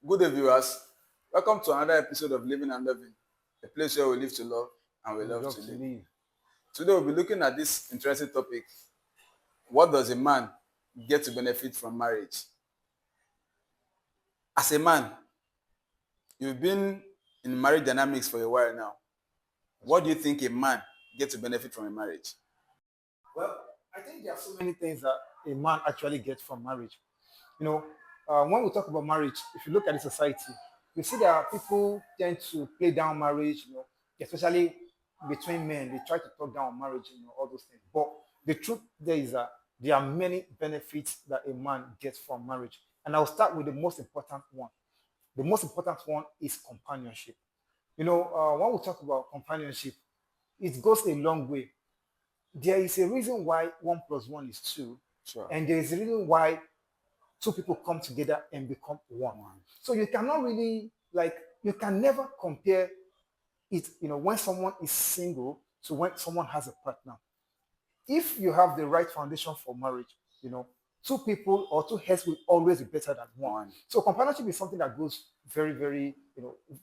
Good day, viewers. Welcome to another episode of Living and Loving, a place where we live to love and we We love love to to live. live. Today, we'll be looking at this interesting topic. What does a man get to benefit from marriage? As a man, you've been in marriage dynamics for a while now. That's What true. do you think a man gets to benefit from a marriage? Well, I think there are so many things that a man actually gets from marriage. You know, when we talk about marriage, if you look at the society, you see that people tend to play down marriage, especially between men. They try to talk down marriage, all those things. But the truth there is that there are many benefits that a man gets from marriage. And I'll start with the most important one. The most important one is companionship. When we talk about companionship, it goes a long way. There is a reason why one plus one is two, Sure. and there is a reason why two people come together and become one. So you cannot really you can never compare it, when someone is single to when someone has a partner. If you have the right foundation for marriage, two people or two heads will always be better than one. One. So companionship is something that goes very, very,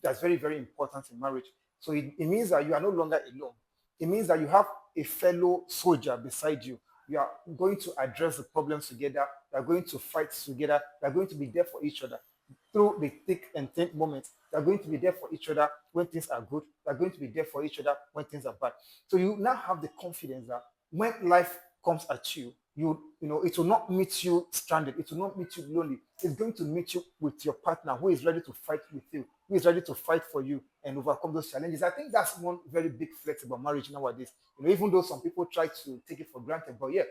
that's very, very important in marriage. So it means that you are no longer alone. It means that you have a fellow soldier beside you. You are going to address the problems together. You are going to fight together. You are going to be there for each other through the thick and thin moments. You are going to be there for each other when things are good. You are going to be there for each other when things are bad. So you now have the confidence that when life comes at you, it will not meet you stranded. It will not meet you lonely. It's going to meet you with your partner who is ready to fight with you, who is ready to fight for you and overcome those challenges. I think that's one very big flex about marriage nowadays. Even though some people try to take it for granted, but yeah,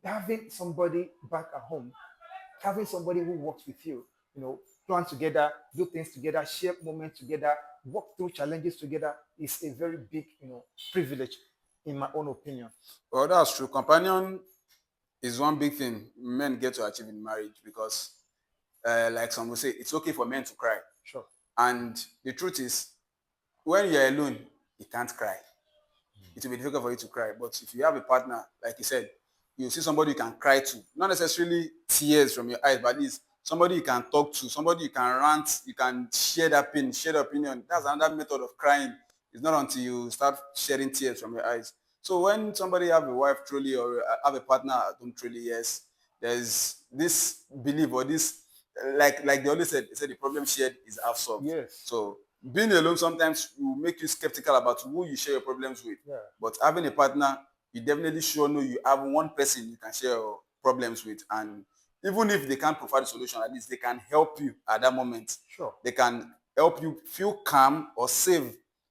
having somebody back at home, having somebody who works with you, plan together, do things together, share moments together, walk through challenges together is a very big, privilege, in my own opinion. Well, that's true. Companion is one big thing men get to achieve in marriage because, like some will say, it's okay for men to cry. Sure. And the truth is, when you're alone, you can't cry. It will be difficult for you to cry. But if you have a partner, like you said, you see somebody you can cry to. Not necessarily tears from your eyes, but at least somebody you can talk to, somebody you can rant, you can share that pain, share the opinion. That's another method of crying. It's not until you start shedding tears from your eyes. So when somebody have a wife truly or have a partner at home truly, yes, there's this belief or this like they always said, they said the problem shared is half solved. Yes. So being alone sometimes will make you skeptical about who you share your problems with. Yeah. But having a partner, you definitely sure know you have one person you can share your problems with. And even if they can't provide a solution, at least they can help you at that moment. Sure. They can help you feel calm or safe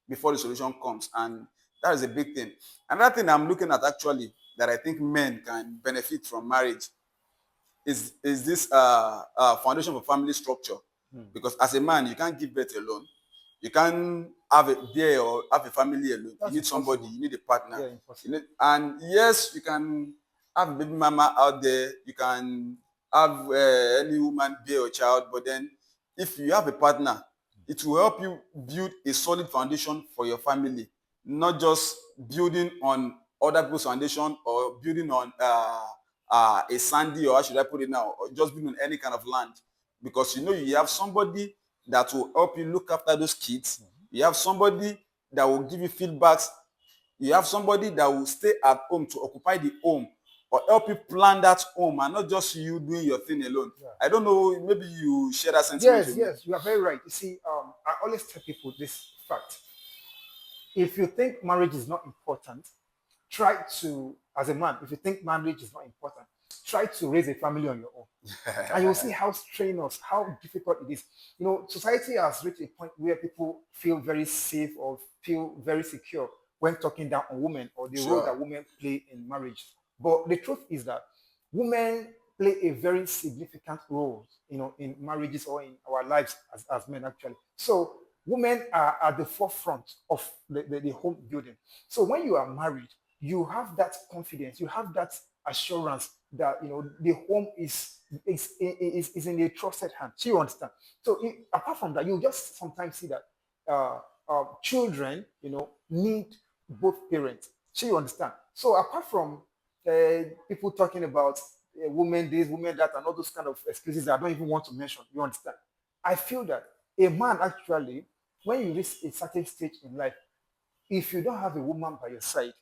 before the solution comes. And that is a big thing. Another thing I'm looking at actually that I think men can benefit from marriage is this foundation for family structure. Because as a man, you can't give birth alone. You can't have a bear or have a family alone. That's You need somebody. impossible. You need a partner. Yeah, You impossible. need, and yes, you can have a baby mama out there. You can have any woman bear a child. But then, if you have a partner, it will help you build a solid foundation for your family, not just building on other people's foundation or building on a sandy, or how should I put it now, or just building on any kind of land. Because you have somebody that will help you look after those kids. You have somebody that will give you feedbacks. You have somebody that will stay at home to occupy the home or help you plan that home and not just you doing your thing alone. Yeah. I don't know, maybe you share that sentiment with me. Yes, you are very right. You see, I always tell people this fact. If you think marriage is not important, try to, as a man, if you think marriage is not important, try to raise a family on your own. And you'll see how strenuous, how difficult it is. Society has reached a point where people feel very safe or feel very secure when talking down on women or the role Sure. that women play in marriage. But the truth is that women play a very significant role, in marriages or in our lives as men, actually. So women are at the forefront of the home building. So when you are married, you have that confidence, you have that assurance that the home is in a trusted hand. So you understand. So apart from that, you just sometimes see that children, need both parents. So you understand. So apart from people talking about women this, women that, and all those kind of excuses that I don't even want to mention, you understand. I feel that a man actually, when you reach a certain stage in life, if you don't have a woman by your side,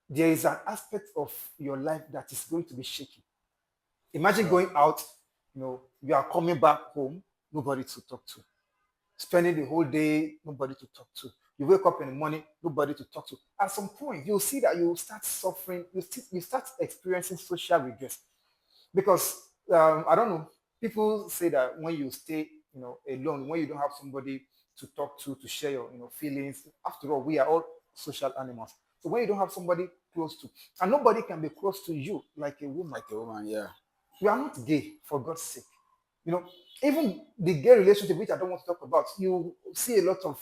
there is an aspect of your life that is going to be shaky. Imagine Sure. going out, you are coming back home, nobody to talk to. Spending the whole day, nobody to talk to. You wake up in the morning, nobody to talk to. At some point, you'll see that you start suffering, you start experiencing social regress. Because I don't know, people say that when you stay, alone, when you don't have somebody to talk to share your, feelings. After all, we are all social animals. So when you don't have somebody close to, and nobody can be close to you like a woman. Like a woman, yeah. You are not gay, for God's sake. You know, even the gay relationship, which I don't want to talk about, you see a lot of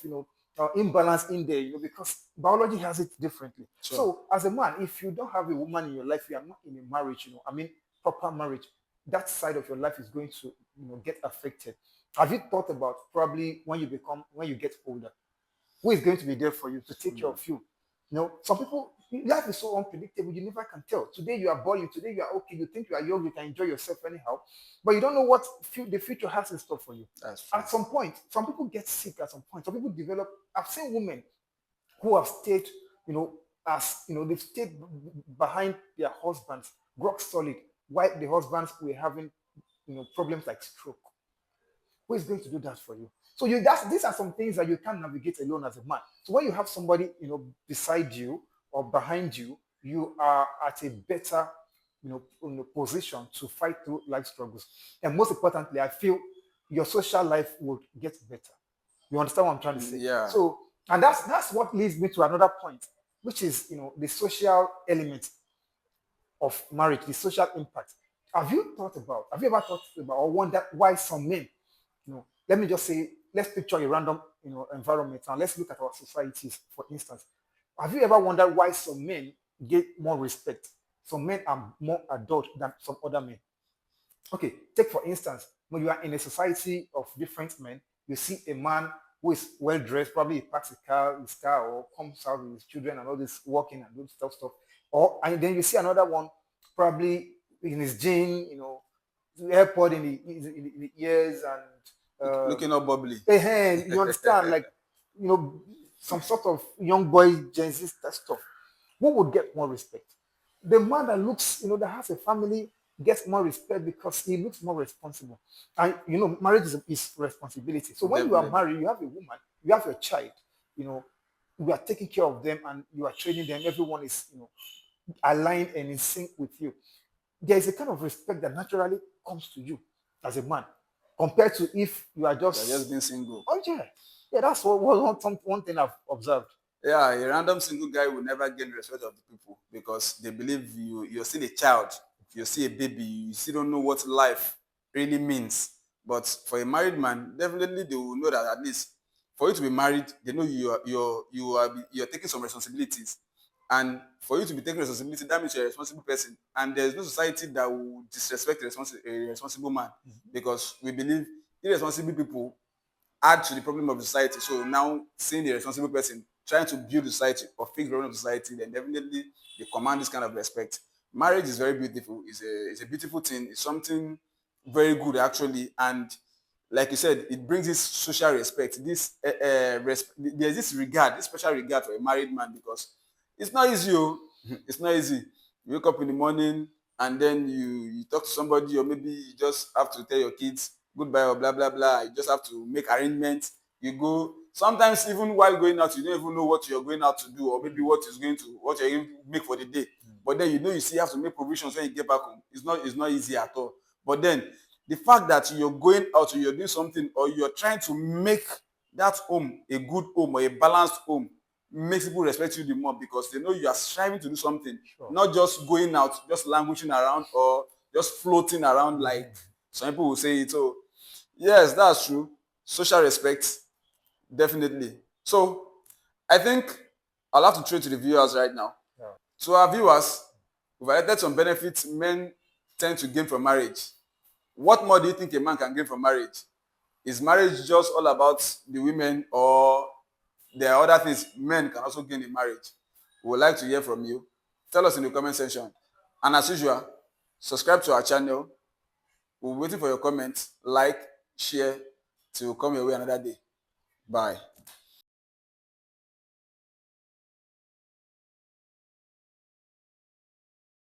imbalance in there, because biology has it differently. Sure. So, as a man, if you don't have a woman in your life, you are not in a marriage. I mean, proper marriage. That side of your life is going to, get affected. Have you thought about probably when you get older, who is going to be there for you to take care of you? Some people, life is so unpredictable, you never can tell. Today you are boring, today you are okay, you think you are young, you can enjoy yourself anyhow, but you don't know what the future has in store for you. That's true. At some point, some people get sick at some point, some people develop. I've seen women who have stayed, as they've stayed behind their husbands, rock solid, while the husbands were having, problems like stroke. Who is going to do that for you? So these are some things that you can't navigate alone as a man. So when you have somebody, beside you or behind you, you are at a better, position to fight through life struggles. And most importantly, I feel your social life will get better. You understand what I'm trying to say? Yeah. So, and that's what leads me to another point, which is, the social element of marriage, the social impact. Have you ever thought about or wondered why some men, let me just say, let's picture a random, environment and let's look at our societies, for instance. Have you ever wondered why some men get more respect? Some men are more adored than some other men. Okay, take for instance, when you are in a society of different men, you see a man who is well dressed, probably he parks his car, or comes out with his children and all this walking and doing stuff. And then you see another one, probably in his jean, airpod in the ears, and Looking all bubbly. a hand. You understand, like, you know, some sort of young boy Gen Z stuff. Who would get more respect? The man that looks, that has a family gets more respect because he looks more responsible. And marriage is responsibility. So when you are Definitely. married, you have a woman, you have your child, you know, you are taking care of them and you are training them. Everyone is, aligned and in sync with you. There is a kind of respect that naturally comes to you as a man, compared to if you are You're just just, being single. oh yeah, yeah. That's one thing I've observed. Yeah, a random single guy will never gain respect of the people because they believe you're still a child, you're still a baby, you still don't know what life really means. But for a married man, definitely they will know that at least for you to be married, they know you're taking some responsibilities. And for you to be taking responsibility, that means you're a responsible person. And there's no society that will disrespect a responsible man because we believe irresponsible people add to the problem of the society. So now seeing the responsible person trying to build the society or fix the problem of society, then definitely they command this kind of respect. Marriage is very beautiful. It's a beautiful thing. It's something very good actually. And like you said, it brings this social respect. There's this regard, this special regard for a married man because it's not easy. Oh. It's not easy. You wake up in the morning and then you talk to somebody, or maybe you just have to tell your kids goodbye or blah blah blah. You just have to make arrangements. You go. Sometimes even while going out, you don't even know what you're going out to do, or maybe what you're going to make for the day. But then you still have to make provisions when you get back home. It's not easy at all. But then the fact that you're going out or you're doing something or you're trying to make that home a good home or a balanced home makes people respect you the more because they know you are striving to do something, Sure. not just going out, just languishing around or just floating around like some people will say it. So yes, that's true. Social respect, definitely. So I think I'll have to trade to the viewers right now. Yeah. So our viewers, we've highlighted some benefits men tend to gain from marriage. What more do you think a man can gain from marriage? Is marriage just all about the women, or there are other things men can also gain in marriage? We would like to hear from you. Tell us in the comment section. And as usual, subscribe to our channel. We're waiting for your comments. Like, share. till come your way another day. Bye.